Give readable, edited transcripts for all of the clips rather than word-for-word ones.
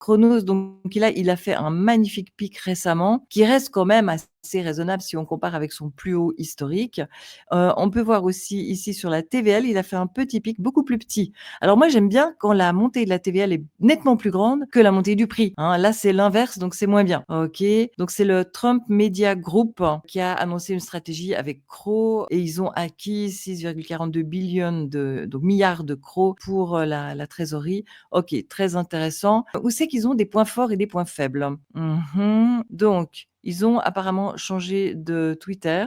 Chronos, donc il a fait un magnifique pic récemment, qui reste quand même assez raisonnable si on compare avec son plus haut historique. On peut voir aussi ici sur la TVL, il a fait un petit pic beaucoup plus petit. Alors moi, j'aime bien quand la montée de la TVL est nettement plus grande que la montée du prix, hein. Là, c'est l'inverse, donc c'est moins bien. OK, donc c'est le Trump Media Group qui a annoncé une stratégie avec CRO et ils ont acquis 6,42 billions donc milliards de CRO pour la trésorerie. OK, très intéressant. Où c'est qu'ils ont des points forts et des points faibles? Donc, ils ont apparemment changé de Twitter,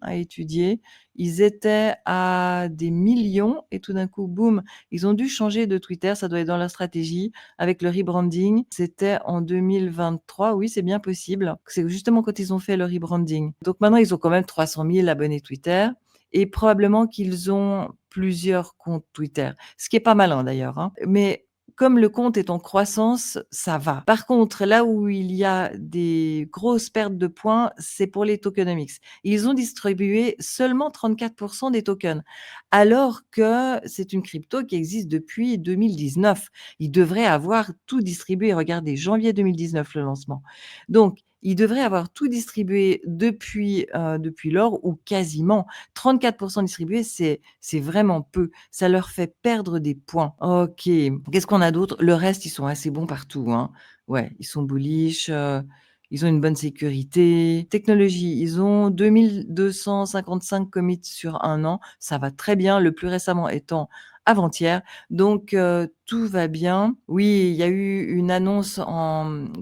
à étudier. Ils étaient à des millions et tout d'un coup, boum, ils ont dû changer de Twitter. Ça doit être dans leur stratégie avec le rebranding. C'était en 2023. Oui, c'est bien possible. C'est justement quand ils ont fait le rebranding. Donc maintenant, ils ont quand même 300 000 abonnés Twitter et probablement qu'ils ont plusieurs comptes Twitter, ce qui est pas malin d'ailleurs, hein. Mais comme le compte est en croissance, ça va. Par contre, là où il y a des grosses pertes de points, c'est pour les tokenomics. Ils ont distribué seulement 34 des tokens, alors que c'est une crypto qui existe depuis 2019. Ils devraient avoir tout distribué. Regardez, janvier 2019, le lancement. Donc, ils devraient avoir tout distribué depuis lors ou quasiment. 34 distribués, c'est vraiment peu. Ça leur fait perdre des points. OK. Qu'est-ce qu'on a d'autre? Le reste, ils sont assez bons partout, hein. Ouais, ils sont bullish, ils ont une bonne sécurité. Technologie, ils ont 2 255 commits sur 1 an. Ça va très bien, le plus récemment étant avant-hier. Donc, tout va bien. Oui, il y a eu une annonce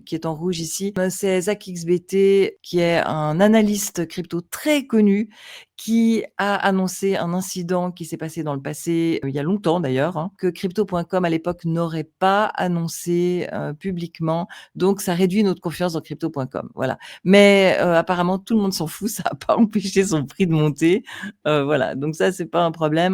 qui est en rouge ici. C'est Zach XBT, qui est un analyste crypto très connu, qui a annoncé un incident qui s'est passé dans le passé, il y a longtemps d'ailleurs, hein, que Crypto.com à l'époque n'aurait pas annoncé publiquement. Donc ça réduit notre confiance dans Crypto.com. Voilà. Mais apparemment tout le monde s'en fout, ça n'a pas empêché son prix de monter. Voilà. Donc ça c'est pas un problème.